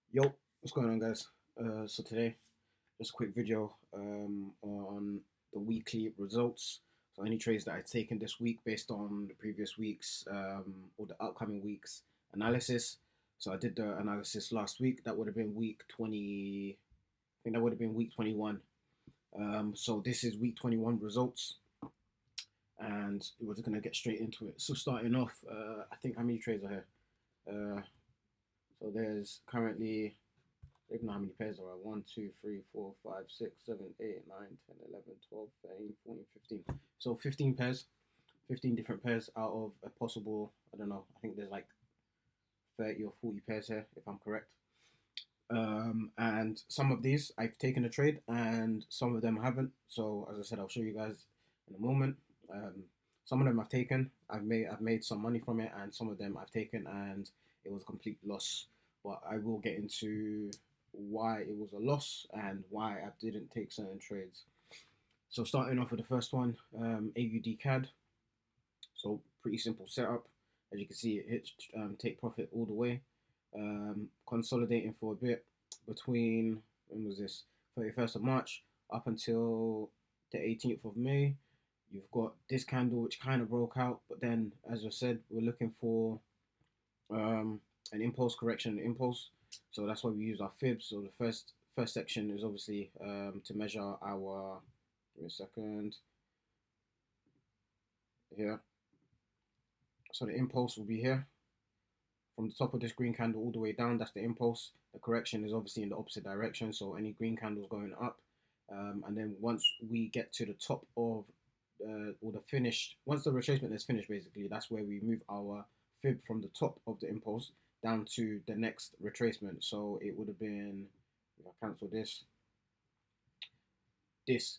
Yo, what's going on, guys? So today, just a quick video on the weekly results. So any trades that I've taken this week based on the previous week's or the upcoming week's analysis. So I did the analysis last week. That would have been week 20. I think that would have been week 21. So this is week 21 results, and we're just gonna get straight into it. So starting off, I think how many trades are here? So there's currently I don't even know how many pairs there are. 1, 2, 3, 4, 5, 6, 7, 8, 9, 10, 11, 12, 13, 14, 15. So 15 pairs, 15 different pairs out of a possible, I don't know, I think there's like 30 or 40 pairs here, if I'm correct. And some of these I've taken a trade and some of them haven't. So as I said, I'll show you guys in a moment. Some of them I've taken, I've made some money from it, and some of them I've taken and it was a complete loss. But I will get into why it was a loss and why I didn't take certain trades. So starting off with the first one, AUD CAD. So pretty simple setup. As you can see, it hits take profit all the way. Consolidating for a bit between, when was this, 31st of March up until the 18th of May. You've got this candle which kind of broke out, but then as I said, we're looking for an impulse correction impulse. So that's why we use our fibs. So the first section is obviously to measure our, give me a second here. So the impulse will be here from the top of this green candle all the way down. That's the impulse. The correction is obviously in the opposite direction, so any green candles going up. And then once we get to the top of or the finished, once the retracement is finished, basically, that's where we move our fib from the top of the impulse down to the next retracement. So it would have been, if I cancel this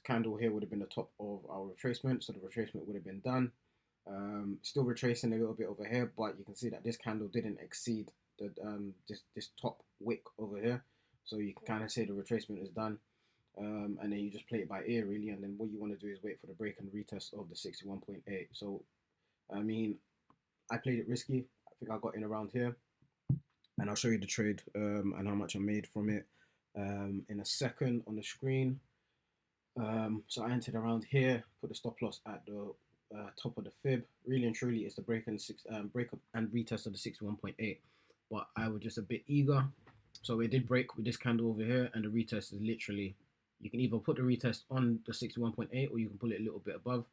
candle here would have been the top of our retracement. So the retracement would have been done. Still retracing a little bit over here, but you can see that this candle didn't exceed the this top wick over here. So you can kind of say the retracement is done. And then you just play it by ear really, and then what you want to do is wait for the break and retest of the 61.8. So I mean, I played it risky. I think I got in around here, and I'll show you the trade and how much I made from it in a second on the screen. So I entered around here, put the stop loss at the top of the fib. Really and truly, it's the break up and retest of the 61.8. But I was just a bit eager, so it did break with this candle over here, and the retest is literally, you can either put the retest on the 61.8 or you can pull it a little bit above.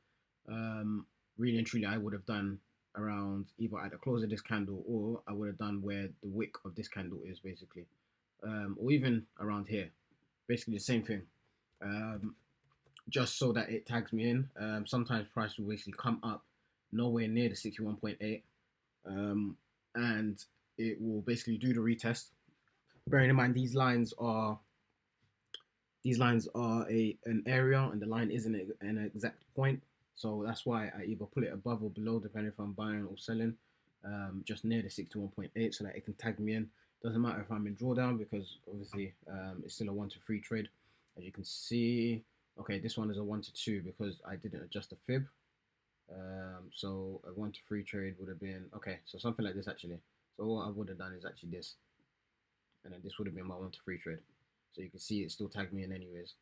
Really and truly, I would have done around either at the close of this candle, or I would have done where the wick of this candle is basically, or even around here, basically the same thing. Just so that it tags me in. Sometimes price will basically come up nowhere near the 61.8, and it will basically do the retest. Bearing in mind these lines are an area, and the line isn't an exact point. So that's why I either pull it above or below, depending if I'm buying or selling, just near the 61.8, so that it can tag me in. Doesn't matter if I'm in drawdown, because obviously it's still a 1 to 3 trade. As you can see, okay, this one is a 1 to 2 because I didn't adjust the fib. So a 1 to 3 trade would have been, okay, so something like this actually. So what I would have done is actually this, and then this would have been my 1 to 3 trade. So you can see it still tagged me in anyways.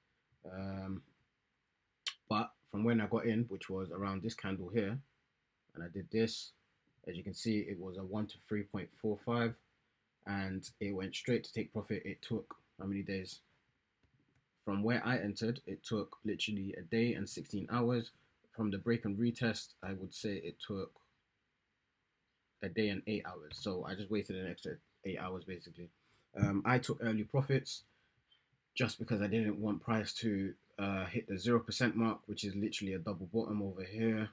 But from when I got in, which was around this candle here, and I did this, as you can see, it was a 1 to 3.45, and it went straight to take profit. It took how many days? From where I entered, it took literally a day and 16 hours. From the break and retest, I would say it took a day and 8 hours. So I just waited an extra 8 hours basically. I took early profits just because I didn't want price to hit the 0% mark, which is literally a double bottom over here.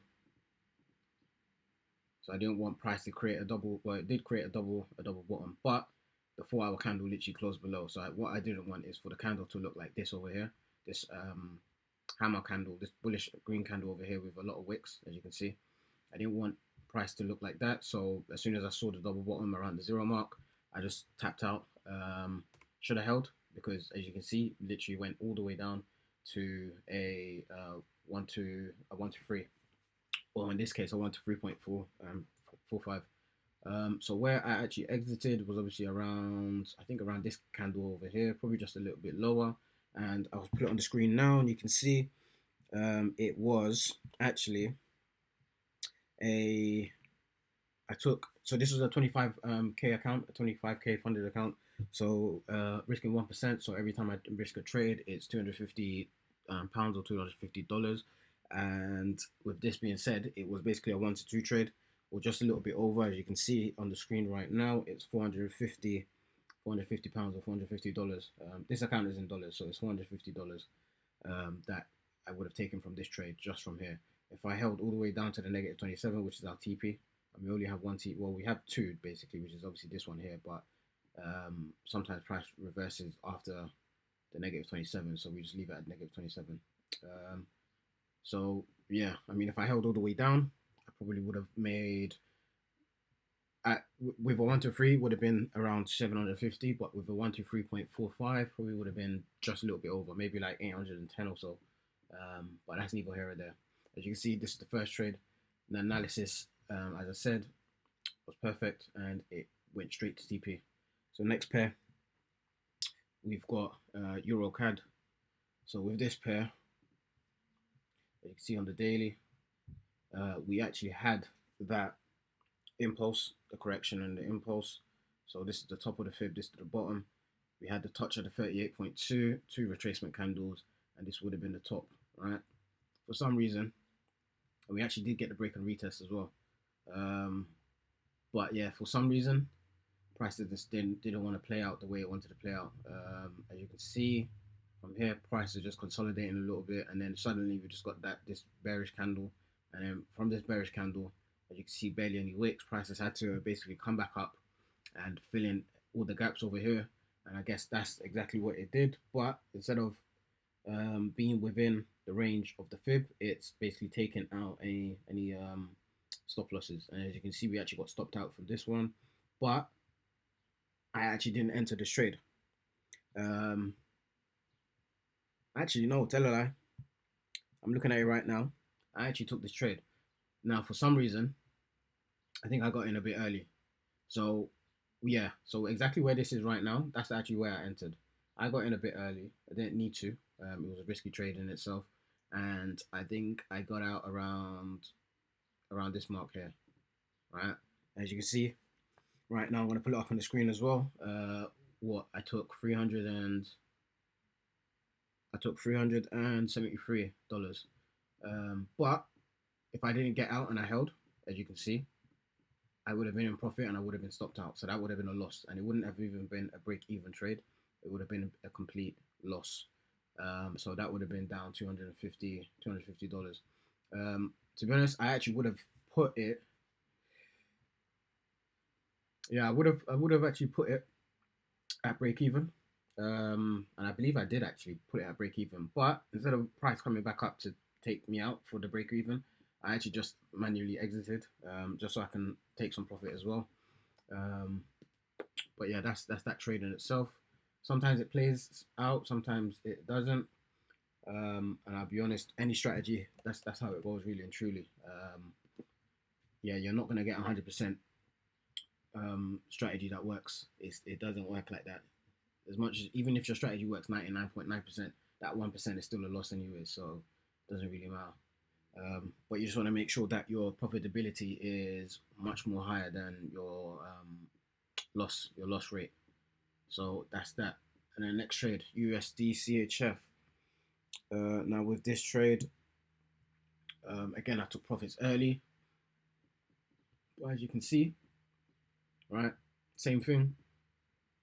So I didn't want price to create a double, well, it did create a double bottom, but the 4 hour candle literally closed below. So what I didn't want is for the candle to look like this over here, this hammer candle, this bullish green candle over here with a lot of wicks, as you can see. I didn't want price to look like that. So as soon as I saw the double bottom around the 0 mark, I just tapped out. Should have held, because as you can see, literally went all the way down to a 1 to 3, or in this case a 1 to 3.4 45. So where I actually exited was obviously around, I think around this candle over here, probably just a little bit lower. And I'll put it on the screen now, and you can see it was actually a I took, so this was a 25K account, a 25K funded account. So risking 1%. So every time I risk a trade, it's 250 pounds or $250. And with this being said, it was basically a 1 to 2 trade, or just a little bit over. As you can see on the screen right now, it's 450 pounds or $450. This account is in dollars, so it's $450 that I would have taken from this trade just from here. If I held all the way down to the negative 27, which is our TP, and we only have one T, well, we have two basically, which is obviously this one here, but sometimes price reverses after the negative 27, so we just leave it at negative 27. So yeah, I mean, if I held all the way down, I probably would have made with a 1 to 3 would have been around 750, but with a 1 to 3.45 probably would have been just a little bit over, maybe like 810 or so. But that's neither here or there. As you can see, this is the first trade. The analysis, as I said, was perfect, and it went straight to TP. So next pair, we've got Euro CAD. So with this pair, as you can see on the daily, we actually had that impulse, the correction and the impulse. So this is the top of the fib, this is the bottom. We had the touch of the 38.2, two retracement candles, and this would have been the top, right? For some reason, and we actually did get the break and retest as well. But yeah, for some reason, price didn't want to play out the way it wanted to play out. As you can see from here, price is just consolidating a little bit, and then suddenly we just got this bearish candle, and then from this bearish candle, as you can see, barely any wicks. Prices had to basically come back up and fill in all the gaps over here, and I guess that's exactly what it did. But instead of being within the range of the fib, it's basically taken out any stop losses. And as you can see, we actually got stopped out from this one, but I actually didn't enter this trade. Actually, no, tell a lie. I'm looking at it right now. I actually took this trade. Now, for some reason, I think I got in a bit early. So, yeah, so exactly where this is right now, that's actually where I entered. I got in a bit early. I didn't need to. It was a risky trade in itself. And I think I got out around this mark here, right? As you can see, right now I'm going to put it up on the screen as well. What I took $373. But if I didn't get out and I held, as you can see, I would have been in profit and I would have been stopped out. So that would have been a loss, and it wouldn't have even been a break-even trade. It would have been a complete loss. So that would have been down $250. To be honest, I actually would have put it. Yeah, I would have actually put it at break even. And I believe I did actually put it at break even. But instead of price coming back up to take me out for the break even, I actually just manually exited, just so I can take some profit as well. But yeah, that's that trade in itself. Sometimes it plays out, sometimes it doesn't. And I'll be honest, any strategy, that's how it goes, really and truly. Yeah, you're not gonna get 100% strategy that works. It doesn't work like that. As much as, even if your strategy works 99.9%, that 1% is still a loss anyway, so it doesn't really matter. But you just want to make sure that your profitability is much more higher than your loss rate. So that's that. And then next trade, USD CHF. Now with this trade, again I took profits early, but as you can see, right, same thing.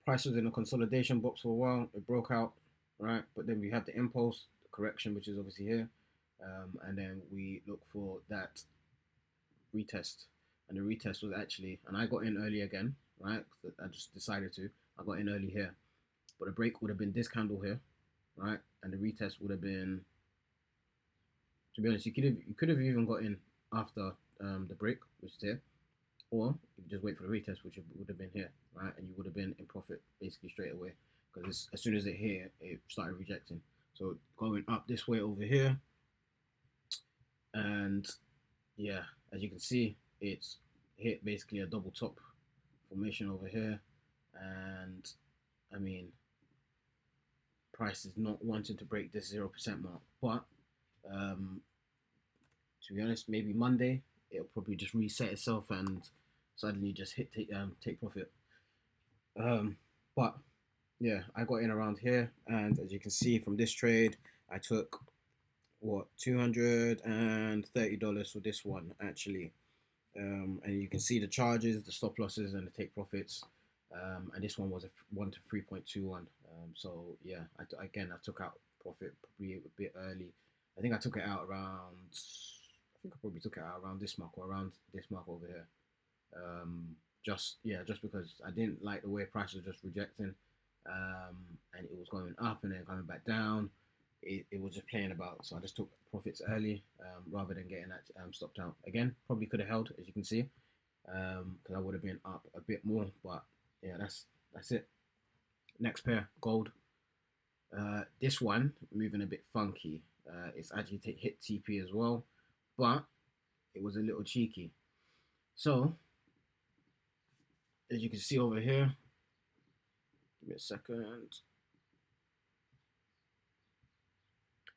Price was in a consolidation box for a while. It broke out, right? But then we had the impulse, the correction, which is obviously here. And then we look for that retest. And the retest was actually, and I got in early again, right? I just decided to. I got in early here. But the break would have been this candle here, right? And the retest would have been, to be honest, you could have even got in after the break, which is here. Or you could just wait for the retest, which would have been here, right? And you would have been in profit basically straight away, because as soon as it hit, it started rejecting. So going up this way over here, and yeah, as you can see, it's hit basically a double top formation over here, and I mean, price is not wanting to break this 0% mark, but um, to be honest, maybe Monday it'll probably just reset itself and suddenly just take profit. Um, but yeah, I got in around here, and as you can see from this trade, I took what $230 for this one actually. And you can see the charges, the stop losses, and the take profits. And this one was a 1 to 3.21. So yeah, again I took out profit probably a bit early. I think I took it out around. I think I probably took it out around this mark or around this mark over here. Just because I didn't like the way price was just rejecting, and it was going up and then coming back down. It was just playing about, so I just took profits early rather than getting that stopped out. Again, probably could have held, as you can see, because I would have been up a bit more. But yeah, that's it. Next pair, gold. This one moving a bit funky. It's actually hit TP as well, but it was a little cheeky. So as you can see over here, give me a second.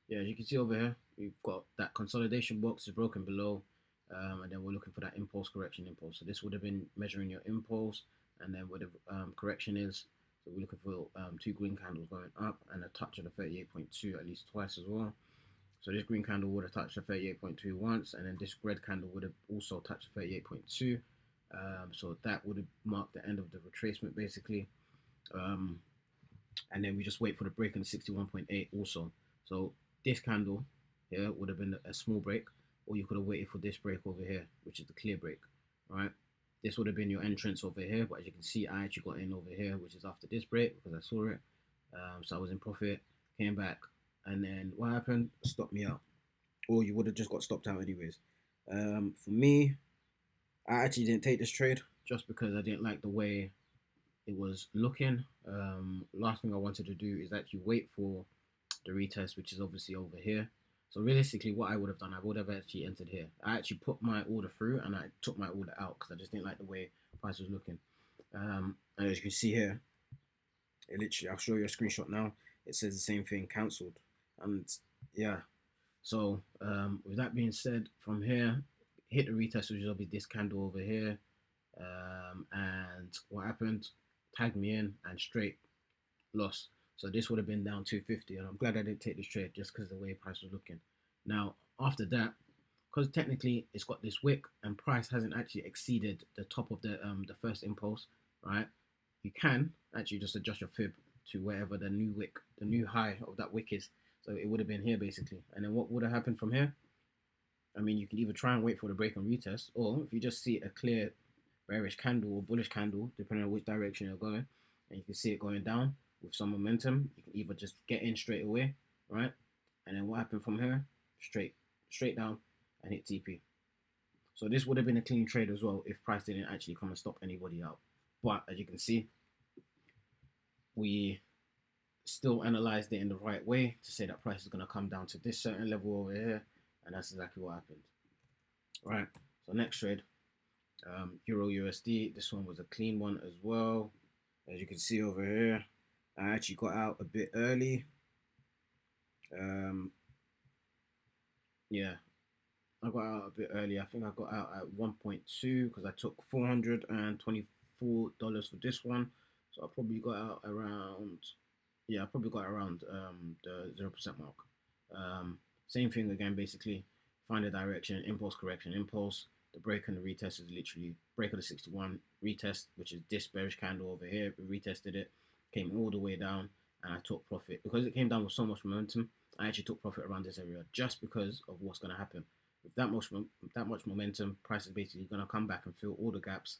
Yeah, as you can see over here, we've got that consolidation box is broken below, and then we're looking for that impulse correction impulse. So this would have been measuring your impulse, and then where the correction is. So we're looking for two green candles going up and a touch of the 38.2 at least twice as well. So this green candle would have touched the 38.2 once, and then this red candle would have also touched the 38.2. So that would have marked the end of the retracement basically. And then we just wait for the break on the 61.8 also. So this candle here would have been a small break, or you could have waited for this break over here, which is the clear break, right? This would have been your entrance over here, but as you can see, I actually got in over here, which is after this break because I saw it. So I was in profit, came back, and then what happened? Stopped me out, or you would have just got stopped out anyways. For me, I actually didn't take this trade just because I didn't like the way it was looking. Last thing I wanted to do is actually wait for the retest, which is obviously over here. So realistically, what I would have done, I would have actually entered here. I actually put my order through and I took my order out because I just didn't like the way price was looking. And as you can see here, it literally, I'll show you a screenshot now. It says the same thing, cancelled. And yeah, so with that being said, from here, hit the retest, which will be this candle over here. And what happened? Tagged me in and straight loss. So this would have been down 250, and I'm glad I didn't take this trade just because of the way price was looking. Now after that, because technically it's got this wick and price hasn't actually exceeded the top of the first impulse, right? You can actually just adjust your fib to wherever the new wick, the new high of that wick is. So it would have been here basically, and then what would have happened from here? I mean, you can either try and wait for the break and retest, or if you just see a clear bearish candle or bullish candle, depending on which direction you're going, and you can see it going down with some momentum, you can either just get in straight away, right? And then what happened from here? Straight down and hit TP. So this would have been a clean trade as well if price didn't actually come and stop anybody out. But as you can see, we still analyzed it in the right way to say that price is going to come down to this certain level over here, and that's exactly what happened. Right, so next trade, Euro USD. This one was a clean one as well. As you can see over here, I actually got out a bit early. Yeah, I got out a bit early. I think I got out at 1.2 because I took $424 for this one. So I probably got out around, yeah, I probably got around the 0% mark. Same thing again, basically. Find a direction, impulse correction, impulse. The break and the retest is literally break of the 61, retest, which is this bearish candle over here. We retested it, came all the way down, and I took profit. Because it came down with so much momentum, I actually took profit around this area just because of what's going to happen. With that much momentum, price is basically going to come back and fill all the gaps.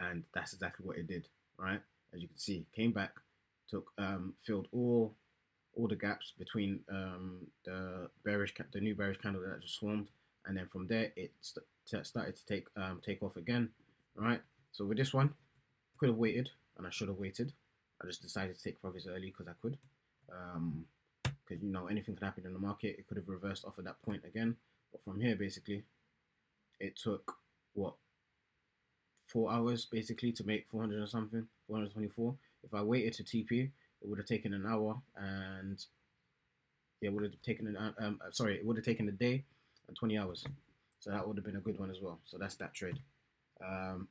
And that's exactly what it did, right? As you can see, came back, took filled all the gaps between the new bearish candle that just formed, and then from there it started to take off again, right? So with this one, could have waited, and I should have waited. I just decided to take profits early because I could, because you know anything could happen in the market. It could have reversed off at that point again, but from here basically, it took what 4 hours basically to make 400 and something, 424. If I waited to TP, it would have taken an hour, and yeah, it would have taken it would have taken a day and 20 hours. So that would have been a good one as well. So that's that trade. Um,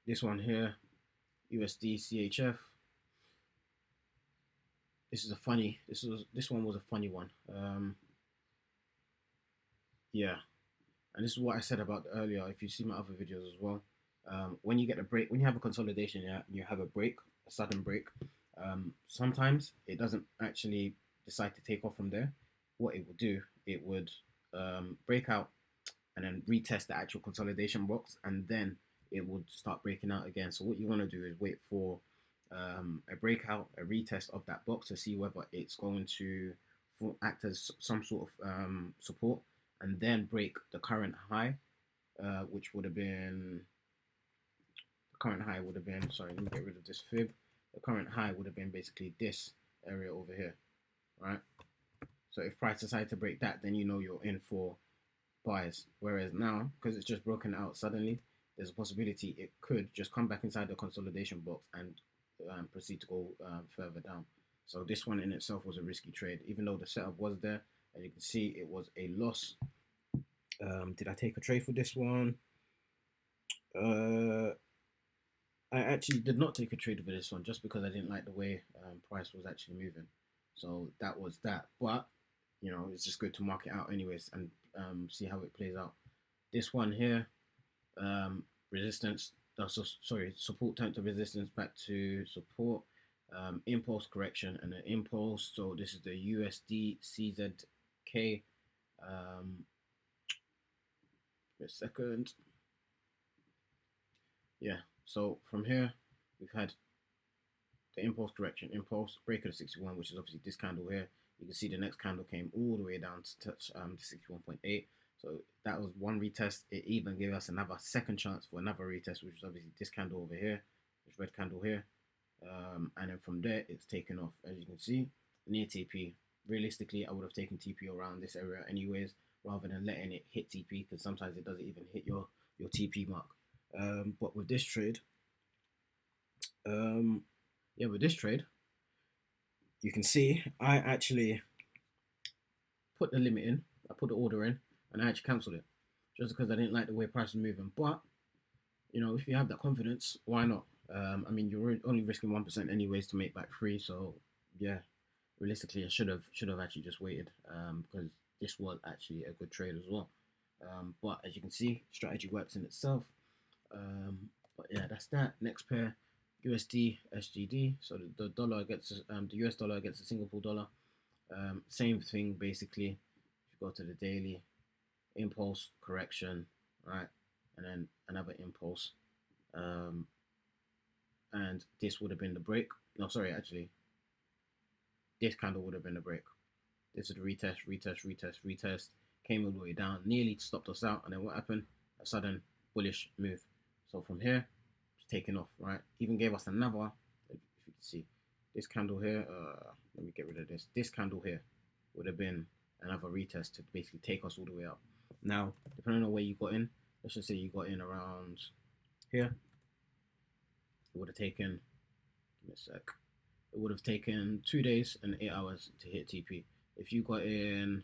this one here, USD CHF. This one was a funny one. Yeah, and this is what I said about earlier. If you see my other videos as well, when you get a break, when you have a consolidation, yeah, you have a break, a sudden break. Sometimes it doesn't actually decide to take off from there. What it would do, it would break out and then retest the actual consolidation box, and then it would start breaking out again. So what you want to do is wait for a breakout, a retest of that box to see whether it's going to act as some sort of support, and then break the current high, which would have been sorry, let me get rid of this fib. The current high would have been basically this area over here, right? So if price decides to break that, then you know you're in for buys. Whereas now, because it's just broken out suddenly, there's a possibility it could just come back inside the consolidation box and proceed to go further down. So this one in itself was a risky trade, even though the setup was there. As you can see, it was a loss. Did I take a trade for this one? I actually did not take a trade for this one just because I didn't like the way price was actually moving. So that was that. But you know, it's just good to mark it out anyways and see how it plays out. This one here, resistance. Sorry, support turned to resistance, back to support. Impulse correction and an impulse. So this is the USD CZK. A second. Yeah. So from here, we've had the impulse correction, impulse break of the 61, which is obviously this candle here. You can see the next candle came all the way down to touch the 61.8. So that was one retest. It even gave us another second chance for another retest, which is obviously this candle over here, this red candle here. And then from there, it's taken off. As you can see, near TP. Realistically, I would have taken TP around this area anyways, rather than letting it hit TP, because sometimes it doesn't even hit your TP mark. But with this trade, with this trade, you can see I actually put the limit in, I put the order in, and I actually cancelled it just because I didn't like the way price was moving. But you know, if you have that confidence, why not? I mean, you're only risking 1% anyways to make back 3. So yeah, realistically, I should have actually just waited because this was actually a good trade as well. But as you can see, strategy works in itself. But yeah, that's that. Next pair, USD SGD. So the dollar against the US dollar against the Singapore dollar. Same thing basically. If you go to the daily, impulse correction, right, and then another impulse. And this would have been the break. No, sorry, actually, this candle would have been the break. This is the retest. Came all the way down, nearly stopped us out, and then what happened? A sudden bullish move. So from here, it's taken off, right? Even gave us another, if you can see, this candle here, let me get rid of this. This candle here would have been another retest to basically take us all the way up. Now, depending on where you got in, let's just say you got in around here, it would have taken, give me a sec, it would have taken 2 days and 8 hours to hit TP. If you got in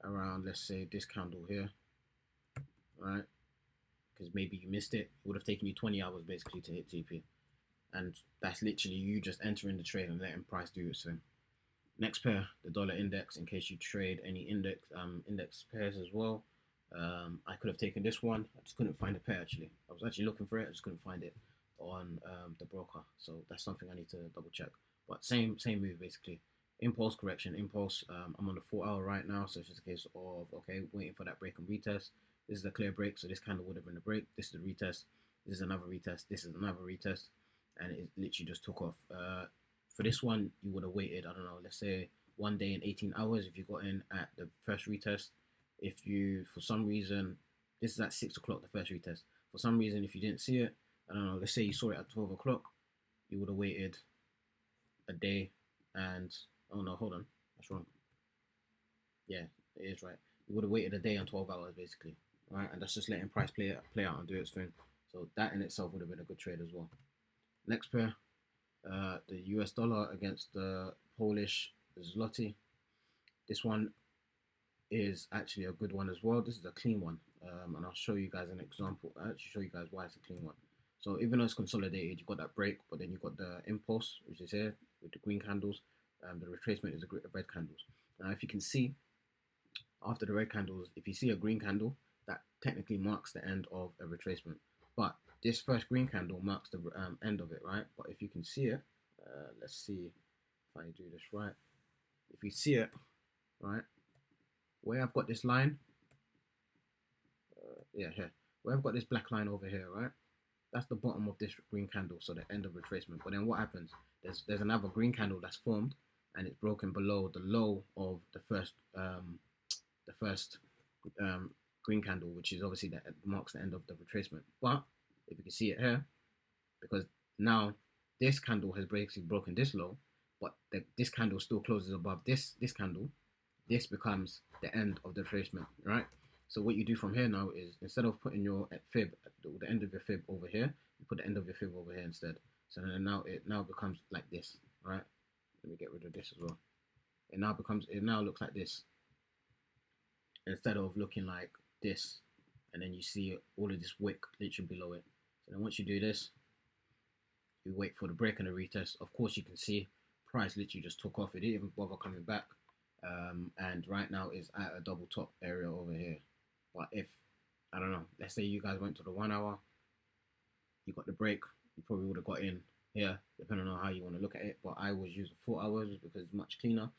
around, let's say, this candle here, right, because maybe you missed it, it would have taken you 20 hours basically to hit TP. And that's literally you just entering the trade and letting price do its thing. Next pair, the dollar index, in case you trade any index pairs as well. I could have taken this one. I just couldn't find a pair actually. I was actually looking for it. I just couldn't find it on the broker. So that's something I need to double check. But same move basically. Impulse correction, impulse. I'm on the 4 hour right now. So it's just a case of, okay, waiting for that break and retest. This is a clear break. So this candle would have been a break. This is a retest. This is another retest. This is another retest. And it literally just took off. For this one, you would have waited, I don't know, let's say 1 day and 18 hours if you got in at the first retest. If you, for some reason, this is at 6 o'clock, the first retest. For some reason, if you didn't see it, I don't know, let's say you saw it at 12 o'clock, you would have waited a day and, oh no, hold on, that's wrong. Yeah, it is right. You would have waited a day and 12 hours basically, right? And that's just letting price play out and do its thing. So that in itself would have been a good trade as well. Next pair, the US dollar against the Polish zloty. This one is actually a good one as well. This is a clean one, and I'll show you guys an example. I'll actually show you guys why it's a clean one. So even though it's consolidated, you got that break, but then you got the impulse, which is here with the green candles. The retracement is the red candles. Now, if you can see, after the red candles, if you see a green candle, that technically marks the end of a retracement. But this first green candle marks the end of it, right? But if you can see it, let's see if I do this right. If you see it, right, where I've got this line, yeah, here, where I've got this black line over here, right? That's the bottom of this green candle, so the end of retracement. But then what happens? There's another green candle that's formed, and it's broken below the low of the first green candle, which is obviously that marks the end of the retracement. But if you can see it here, because now this candle has basically broken this low, but this candle still closes above this candle, this becomes the end of the retracement, right? So what you do from here now is, instead of putting your fib, the end of your fib over here, you put the end of your fib over here instead. So then now it becomes like this, right? Let me get rid of this as well. It now looks like this, instead of looking like this, and then you see all of this wick literally below it. So then once you do this, you wait for the break and the retest. Of course, you can see price literally just took off. It didn't even bother coming back, and right now is at a double top area over here. But if, I don't know, let's say you guys went to the 1 hour, you got the break, you probably would have got in here, depending on how you want to look at it. But I was using 4 hours because it's much cleaner.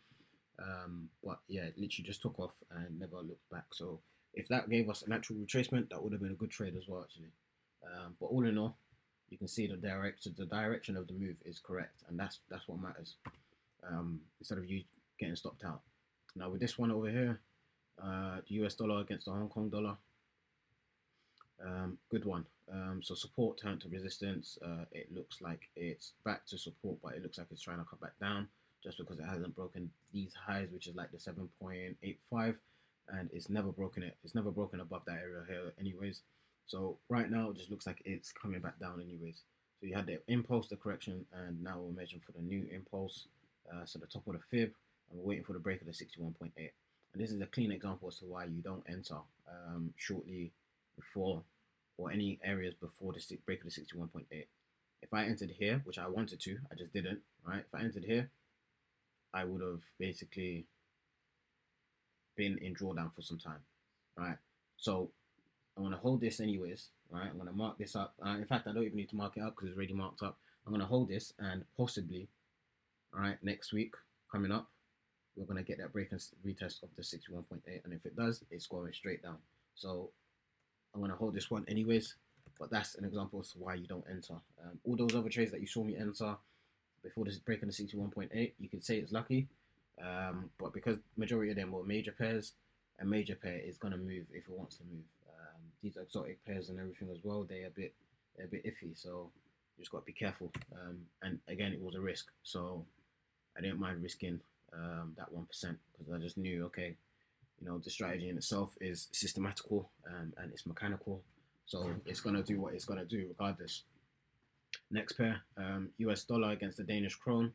But yeah, it literally just took off and never looked back. So if that gave us an actual retracement, that would have been a good trade as well, actually. But all in all, you can see the direction of the move is correct, and that's what matters. Instead of you getting stopped out. Now with this one over here, the US dollar against the Hong Kong dollar, good one. So support turned to resistance. It looks like it's back to support, but it looks like it's trying to come back down, just because it hasn't broken these highs, which is like the 7.85, and it's never broken it. It's never broken above that area here anyways. So right now it just looks like it's coming back down anyways. So you had the impulse, the correction, and now we're measuring for the new impulse. So the top of the fib, and we're waiting for the break of the 61.8. And this is a clean example as to why you don't enter shortly before, or any areas before the break of the 61.8. If I entered here, which I wanted to, I just didn't, right? If I entered here, I would have basically been in drawdown for some time, right? So I'm going to hold this anyways, right? I'm going to mark this up. In fact, I don't even need to mark it up because it's already marked up. I'm going to hold this, and possibly, all right, next week coming up, we're going to get that break and retest of the 61.8. And if it does, it's going straight down. So I'm going to hold this one anyways, but that's an example as to why you don't enter. All those other trades that you saw me enter before this break on the 61.8, you could say it's lucky, but because majority of them were major pairs, a major pair is going to move if it wants to move. These exotic pairs and everything as well, they're a bit iffy, so you just got to be careful. And again, it was a risk, so I didn't mind risking that 1%, because I just knew, okay, you know, the strategy in itself is systematical, and it's mechanical, so it's going to do what it's going to do regardless. Next pair, US dollar against the Danish krone.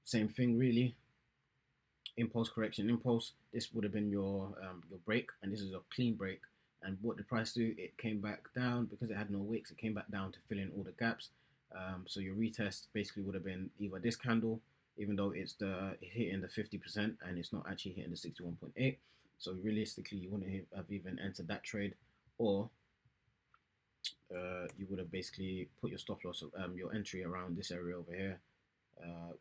Same thing really. Impulse, correction, impulse. This would have been your break, and this is a clean break. And what did the price do? It came back down because it had no wicks. It came back down to fill in all the gaps. So your retest basically would have been either this candle, even though it's hitting the 50% and it's not actually hitting the 61.8. So realistically, you wouldn't have even entered that trade, or you would have basically put your stop loss, your entry around this area over here,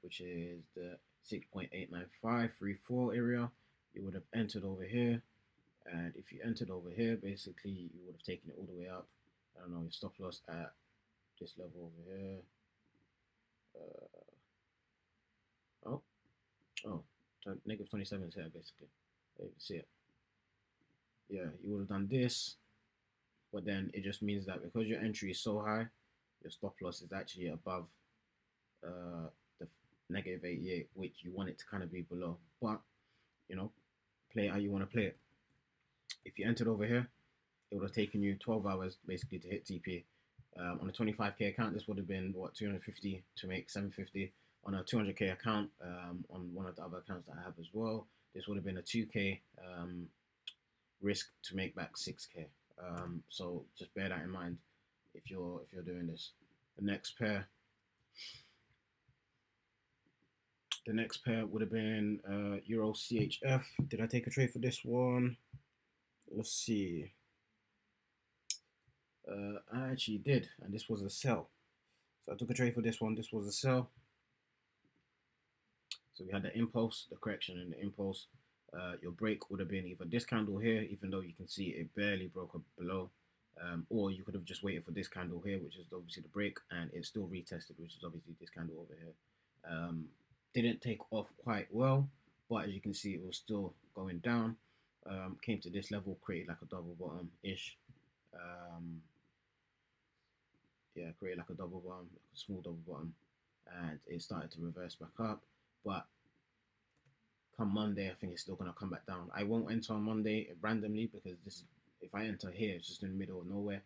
which is the 6.89534 area. You would have entered over here, and if you entered over here, basically you would have taken it all the way up. I don't know, your stop loss at this level over here. Negative 27 is here basically. You can see it. Yeah, you would have done this, but then it just means that because your entry is so high, your stop loss is actually above the negative 88, which you want it to kind of be below. But you know, play how you want to play it. If you entered over here, it would have taken you 12 hours basically to hit TP. On a 25k account, this would have been what 250 to make 750. On a 200k account, on one of the other accounts that I have as well, this would have been a 2k risk to make back 6k. So just bear that in mind if you're doing this. The next pair would have been Euro CHF. Did I take a trade for this one? Let's see. I actually did, and this was a sell. So I took a trade for this one. This was a sell. So we had the impulse, the correction, and the impulse. Your break would have been either this candle here, even though you can see it barely broke up below, or you could have just waited for this candle here, which is obviously the break, and it still retested, which is obviously this candle over here. Didn't take off quite well, but as you can see, it was still going down. Came to this level, created like a double bottom ish. Yeah, created like a double bottom, like a small double bottom, and it started to reverse back up. But come Monday, I think it's still gonna come back down. I won't enter on Monday randomly because this, if I enter here, it's just in the middle of nowhere.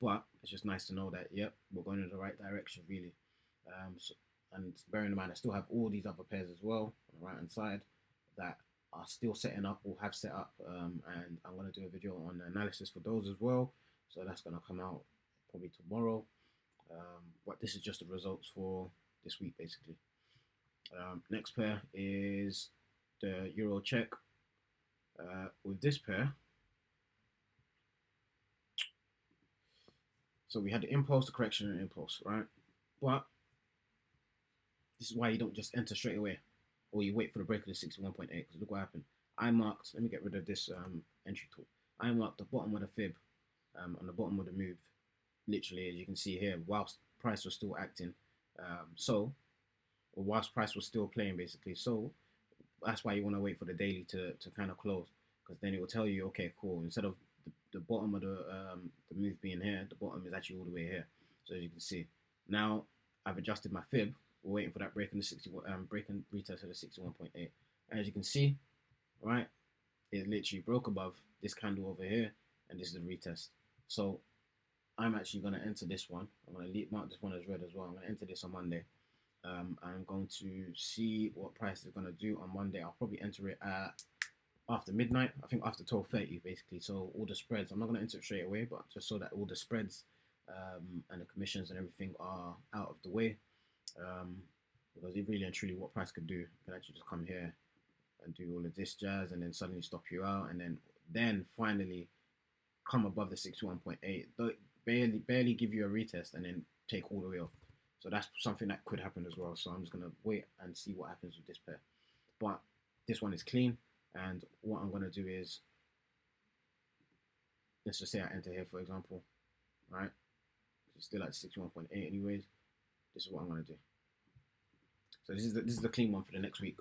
But it's just nice to know that yep, we're going in the right direction, really. So, and bearing in mind, I still have all these other pairs as well on the right hand side that are still setting up or have set up, and I'm gonna do a video on analysis for those as well. So that's gonna come out probably tomorrow. But this is just the results for this week, basically. Next pair is the Euro Czech. With this pair, so we had the impulse, the correction, and impulse, right? But this is why you don't just enter straight away, or you wait for the break of the 61.8. Because look what happened. I marked. Let me get rid of this entry tool. I marked the bottom of the fib, on the bottom of the move, literally, as you can see here, whilst price was still acting. Or whilst price was still playing, basically. So that's why you want to wait for the daily to kind of close, because then it will tell you, okay, cool. Instead of the bottom of the move being here, the bottom is actually all the way here. So as you can see, now I've adjusted my fib. We're waiting for that break in the 61, break and retest of the 61.8. And as you can see, right, it literally broke above this candle over here, and this is the retest. So I'm actually going to enter this one. I'm going to mark this one as red as well. I'm going to enter this on Monday. I'm going to see what price is going to do on Monday. I'll probably enter it at after midnight. I think after 12:30, basically. So all the spreads, I'm not going to enter it straight away, but just so that all the spreads and the commissions and everything are out of the way. Because it really and truly, what price could do, you can actually just come here and do all of this jazz, and then suddenly stop you out, and then finally come above the 61.8. Barely give you a retest, and then take all the way off. So that's something that could happen as well. So I'm just going to wait and see what happens with this pair. But this one is clean. And what I'm going to do is, let's just say I enter here, for example, right? It's still at 61.8 anyways. This is what I'm going to do. So this is the clean one for the next week.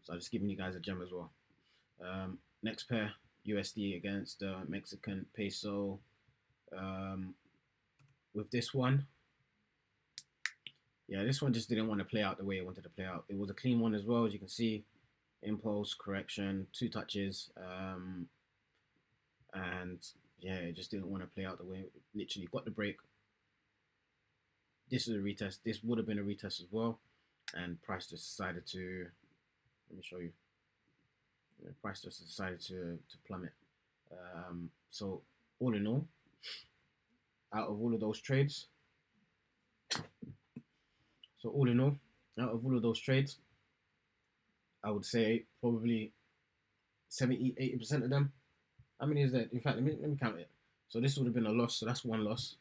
So I'm just giving you guys a gem as well. Next pair, USD against the Mexican peso. With this one, yeah, this one just didn't want to play out the way it wanted to play out. It was a clean one as well, as you can see. Impulse, correction, 2 touches. And yeah, it just didn't want to play out the way it literally got the break. This is a retest. This would have been a retest as well. And price just decided to, let me show you. Price just decided to plummet. So all in all, out of all of those trades, I would say probably 70-80% of them. How many is that? In fact, let me count it. So this would have been a loss. So that's one loss.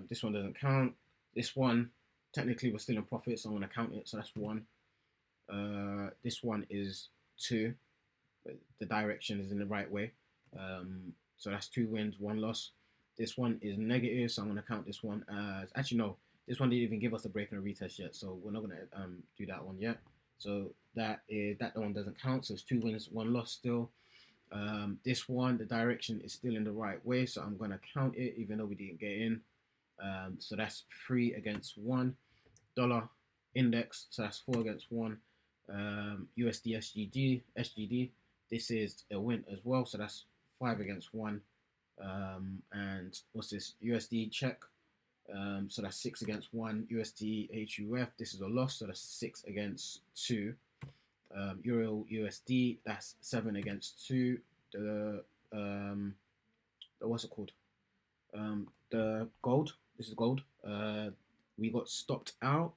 This one doesn't count. This one technically we're still in profit, so I'm gonna count it. So that's 1. This one is 2. But the direction is in the right way. So that's 2 wins, 1 loss. This one is negative, so I'm gonna count this one as, actually no, this one didn't even give us a break and a retest yet, so we're not gonna do that one yet. So that one doesn't count. So it's 2 wins, 1 loss still. This one, the direction is still in the right way, so I'm gonna count it even though we didn't get in. So that's 3 against 1. Dollar index, so that's 4 against 1. USD SGD, this is a win as well, so that's 5 against 1. And what's this? USD check. So that's 6 against 1. USD HUF, this is a loss, so that's 6 against 2. Euro USD, that's 7 against 2. What's it called? The gold, this is gold. We got stopped out.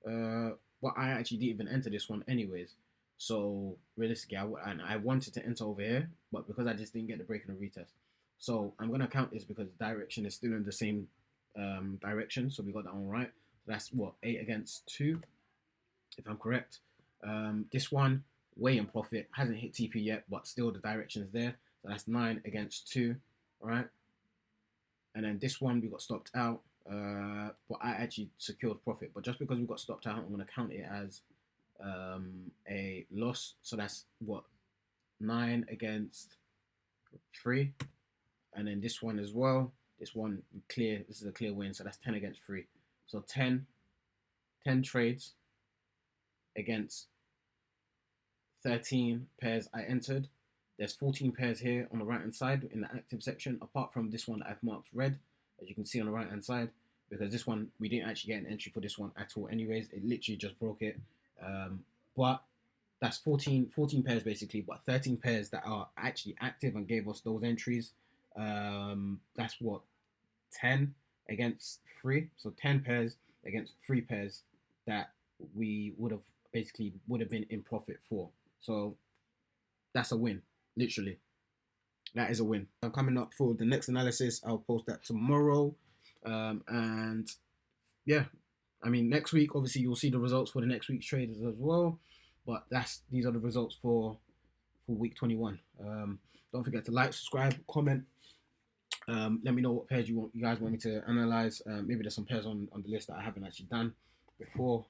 But I actually didn't even enter this one anyways. So realistically, I wanted to enter over here, but because I just didn't get the break in the retest. So I'm gonna count this because the direction is still in the same direction. So we got that one right. So that's what, 8 against 2, if I'm correct. This one way in profit, hasn't hit TP yet, but still the direction is there. So that's 9 against 2, all right? And then this one we got stopped out, but I actually secured profit. But just because we got stopped out, I'm gonna count it as a loss. So that's what, 9 against 3. And then this one as well, this one clear, this is a clear win, so that's 10 against 3. So 10 trades against 13 pairs I entered. There's 14 pairs here on the right hand side in the active section, apart from this one that I've marked red, as you can see on the right hand side, because this one we didn't actually get an entry for this one at all anyways. It literally just broke it. But that's 14 pairs basically, but 13 pairs that are actually active and gave us those entries. That's what, 10 against 3. So 10 pairs against 3 pairs that we would have been in profit for. So that's a win, literally. That is a win. I'm coming up for the next analysis. I'll post that tomorrow. And yeah, I mean, next week, obviously, you'll see the results for the next week's traders as well. But these are the results for week 21. Don't forget to like, subscribe, comment. Let me know what pairs you guys want me to analyze. Maybe there's some pairs on the list that I haven't actually done before.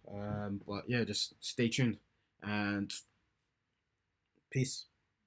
But yeah, just stay tuned and peace.